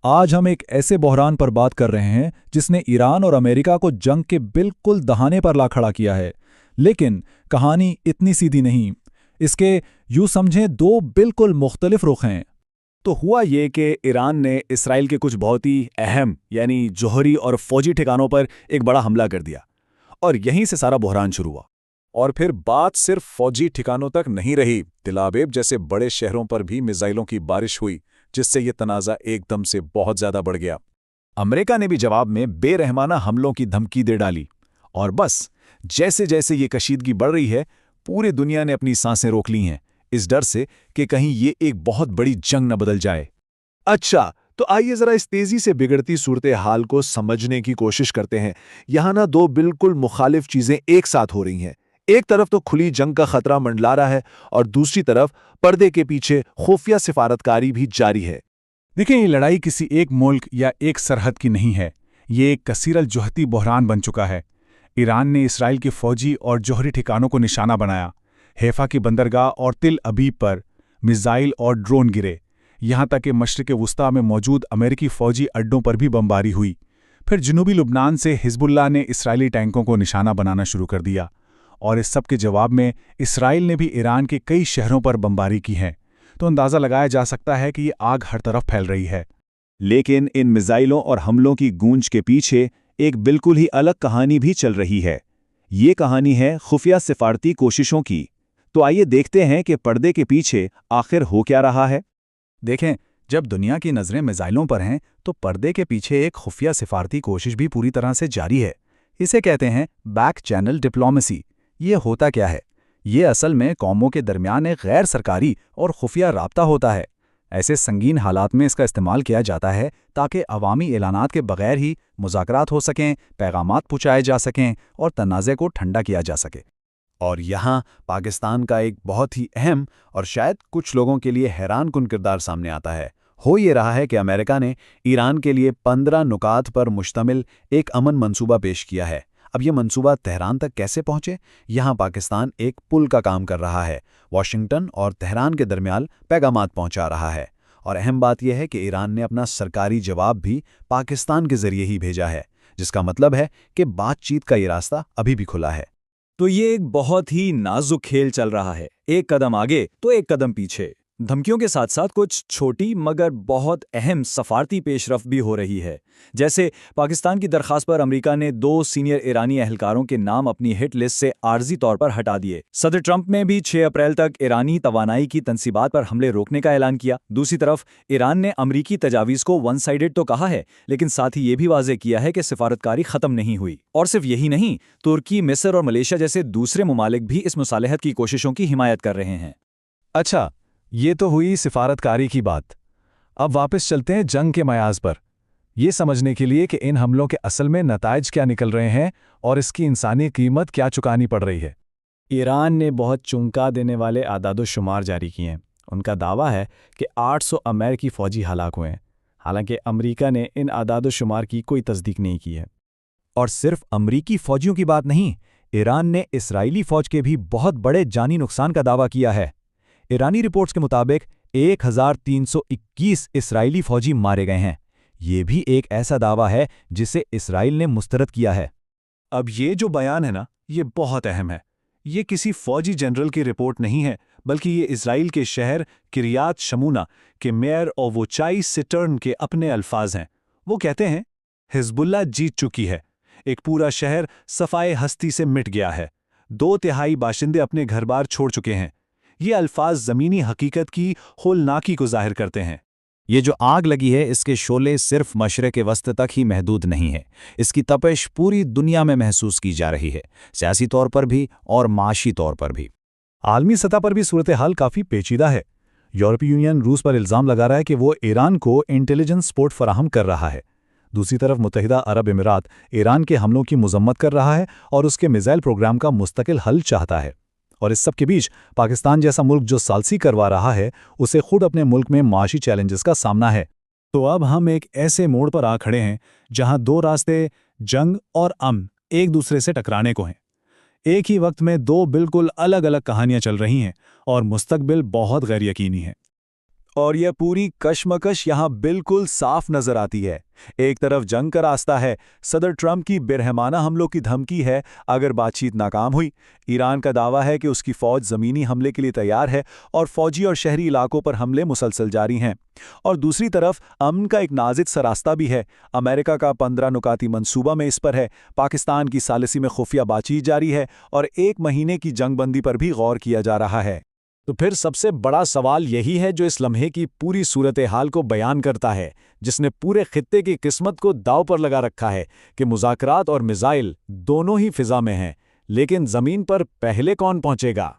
آج ہم ایک ایسے بحران پر بات کر رہے ہیں جس نے ایران اور امریکہ کو جنگ کے بالکل دہانے پر لا کھڑا کیا ہے۔ لیکن کہانی اتنی سیدھی نہیں۔ اس کے یوں سمجھیں دو بالکل مختلف رخ ہیں۔ تو ہوا یہ کہ ایران نے اسرائیل کے کچھ بہت ہی اہم یعنی جوہری اور فوجی ٹھکانوں پر ایک بڑا حملہ کر دیا، اور یہیں سے سارا بحران شروع ہوا۔ اور پھر بات صرف فوجی ٹھکانوں تک نہیں رہی، تل ابیب جیسے بڑے شہروں پر بھی میزائلوں کی بارش ہوئی، جس سے یہ تنازع ایک دم سے بہت زیادہ بڑھ گیا۔ امریکہ نے بھی جواب میں بے رحمانہ حملوں کی دھمکی دے ڈالی، اور بس جیسے جیسے یہ کشیدگی بڑھ رہی ہے، پوری دنیا نے اپنی سانسیں روک لی ہیں، اس ڈر سے کہ کہیں یہ ایک بہت بڑی جنگ نہ بدل جائے۔ اچھا، تو آئیے ذرا اس تیزی سے بگڑتی صورتحال کو سمجھنے کی کوشش کرتے ہیں۔ یہاں نہ دو بالکل مخالف چیزیں ایک ساتھ ہو رہی ہیں۔ ایک طرف تو کھلی جنگ کا خطرہ منڈلا رہا ہے، اور دوسری طرف پردے کے پیچھے خفیہ سفارتکاری بھی جاری ہے۔ دیکھیں، یہ لڑائی کسی ایک ملک یا ایک سرحد کی نہیں ہے، یہ ایک کثیر الجہتی بحران بن چکا ہے۔ ایران نے اسرائیل کے فوجی اور جوہری ٹھکانوں کو نشانہ بنایا، حیفا کی بندرگاہ اور تل ابیب پر میزائل اور ڈرون گرے، یہاں تک کہ مشرق وسطیٰ میں موجود امریکی فوجی اڈوں پر بھی بمباری ہوئی۔ پھر جنوبی لبنان سے حزب اللہ نے اسرائیلی ٹینکوں کو نشانہ بنانا شروع کر دیا، اور اس سب کے جواب میں اسرائیل نے بھی ایران کے کئی شہروں پر بمباری کی ہے۔ تو اندازہ لگایا جا سکتا ہے کہ یہ آگ ہر طرف پھیل رہی ہے۔ لیکن ان میزائلوں اور حملوں کی گونج کے پیچھے ایک بالکل ہی الگ کہانی بھی چل رہی ہے۔ یہ کہانی ہے خفیہ سفارتی کوششوں کی۔ تو آئیے دیکھتے ہیں کہ پردے کے پیچھے آخر ہو کیا رہا ہے۔ دیکھیں، جب دنیا کی نظریں میزائلوں پر ہیں تو پردے کے پیچھے ایک خفیہ سفارتی کوشش بھی پوری طرح سے جاری ہے۔ اسے کہتے ہیں بیک چینل ڈپلومیسی۔ یہ ہوتا کیا ہے؟ یہ اصل میں قوموں کے درمیان ایک غیر سرکاری اور خفیہ رابطہ ہوتا ہے۔ ایسے سنگین حالات میں اس کا استعمال کیا جاتا ہے تاکہ عوامی اعلانات کے بغیر ہی مذاکرات ہو سکیں، پیغامات پہنچائے جا سکیں اور تنازع کو ٹھنڈا کیا جا سکے۔ اور یہاں پاکستان کا ایک بہت ہی اہم اور شاید کچھ لوگوں کے لیے حیران کن کردار سامنے آتا ہے۔ ہو یہ رہا ہے کہ امریکہ نے ایران کے لیے 15 نکات پر مشتمل ایک امن منصوبہ پیش کیا ہے۔ اب یہ منصوبہ تہران تک کیسے پہنچے؟ یہاں پاکستان ایک پل کا کام کر رہا ہے، واشنگٹن اور تہران کے درمیان پیغامات پہنچا رہا ہے۔ اور اہم بات یہ ہے کہ ایران نے اپنا سرکاری جواب بھی پاکستان کے ذریعے ہی بھیجا ہے، جس کا مطلب ہے کہ بات چیت کا یہ راستہ ابھی بھی کھلا ہے۔ تو یہ ایک بہت ہی نازک کھیل چل رہا ہے، ایک قدم آگے تو ایک قدم پیچھے۔ دھمکیوں کے ساتھ ساتھ کچھ چھوٹی مگر بہت اہم سفارتی پیش رفت بھی ہو رہی ہے، جیسے پاکستان کی درخواست پر امریکہ نے 2 سینئر ایرانی اہلکاروں کے نام اپنی ہٹ لسٹ سے عارضی طور پر ہٹا دیے۔ صدر ٹرمپ نے بھی 6 اپریل تک ایرانی توانائی کی تنصیبات پر حملے روکنے کا اعلان کیا۔ دوسری طرف ایران نے امریکی تجاویز کو ون سائیڈڈ تو کہا ہے، لیکن ساتھ ہی یہ بھی واضح کیا ہے کہ سفارتکاری ختم نہیں ہوئی۔ اور صرف یہی نہیں، ترکی، مصر اور ملیشیا جیسے دوسرے ممالک بھی اس مصالحت کی کوششوں کی حمایت کر رہے ہیں۔ اچھا، یہ تو ہوئی سفارتکاری کی بات۔ اب واپس چلتے ہیں جنگ کے میاز پر، یہ سمجھنے کے لیے کہ ان حملوں کے اصل میں نتائج کیا نکل رہے ہیں اور اس کی انسانی قیمت کیا چکانی پڑ رہی ہے۔ ایران نے بہت چونکا دینے والے اعداد و شمار جاری کیے ہیں۔ ان کا دعویٰ ہے کہ 800 امریکی فوجی ہلاک ہوئے ہیں، حالانکہ امریکہ نے ان اعداد و شمار کی کوئی تصدیق نہیں کی ہے۔ اور صرف امریکی فوجیوں کی بات نہیں، ایران نے اسرائیلی فوج کے بھی بہت بڑے جانی نقصان کا دعویٰ کیا ہے۔ ایرانی رپورٹس کے مطابق 1321 اسرائیلی فوجی مارے گئے ہیں۔ یہ بھی ایک ایسا دعویٰ ہے جسے اسرائیل نے مسترد کیا ہے۔ اب یہ جو بیان ہے نا، یہ بہت اہم ہے۔ یہ کسی فوجی جنرل کی رپورٹ نہیں ہے، بلکہ یہ اسرائیل کے شہر کریات شمونا کے میئر اووچائی سٹرن کے اپنے الفاظ ہیں۔ وہ کہتے ہیں، حزب اللہ جیت چکی ہے، ایک پورا شہر صفائے ہستی سے مٹ گیا ہے، 2/3 باشندے اپنے گھر بار چھوڑ چکے ہیں۔ یہ الفاظ زمینی حقیقت کی ہولناکی کو ظاہر کرتے ہیں۔ یہ جو آگ لگی ہے، اس کے شعلے صرف مشرق وسط تک ہی محدود نہیں ہے، اس کی تپش پوری دنیا میں محسوس کی جا رہی ہے، سیاسی طور پر بھی اور معاشی طور پر بھی۔ عالمی سطح پر بھی صورتحال کافی پیچیدہ ہے۔ یورپی یونین روس پر الزام لگا رہا ہے کہ وہ ایران کو انٹیلیجنس سپورٹ فراہم کر رہا ہے۔ دوسری طرف متحدہ عرب امارات ایران کے حملوں کی مذمت کر رہا ہے اور اس کے میزائل پروگرام کا مستقل حل چاہتا ہے۔ اور اس سب کے بیچ پاکستان جیسا ملک جو ثالثی کروا رہا ہے، اسے خود اپنے ملک میں معاشی چیلنجز کا سامنا ہے۔ تو اب ہم ایک ایسے موڑ پر آ کھڑے ہیں جہاں 2 راستے جنگ اور امن ایک دوسرے سے ٹکرانے کو ہیں۔ ایک ہی وقت میں 2 بالکل الگ الگ کہانیاں چل رہی ہیں اور مستقبل بہت غیر یقینی ہے۔ اور یہ پوری کشمکش یہاں بالکل صاف نظر آتی ہے۔ ایک طرف جنگ کا راستہ ہے، صدر ٹرمپ کی برہمانہ حملوں کی دھمکی ہے اگر بات چیت ناکام ہوئی۔ ایران کا دعویٰ ہے کہ اس کی فوج زمینی حملے کے لیے تیار ہے اور فوجی اور شہری علاقوں پر حملے مسلسل جاری ہیں۔ اور دوسری طرف امن کا ایک نازک سا راستہ بھی ہے۔ امریکہ کا 15 نکاتی منصوبہ میں اس پر ہے، پاکستان کی ثالثی میں خفیہ بات چیت جاری ہے اور 1 مہینے کی جنگ بندی پر بھی غور کیا جا رہا ہے۔ تو پھر سب سے بڑا سوال یہی ہے جو اس لمحے کی پوری صورتحال کو بیان کرتا ہے، جس نے پورے خطے کی قسمت کو داؤ پر لگا رکھا ہے کہ مذاکرات اور میزائل دونوں ہی فضا میں ہیں، لیکن زمین پر پہلے کون پہنچے گا؟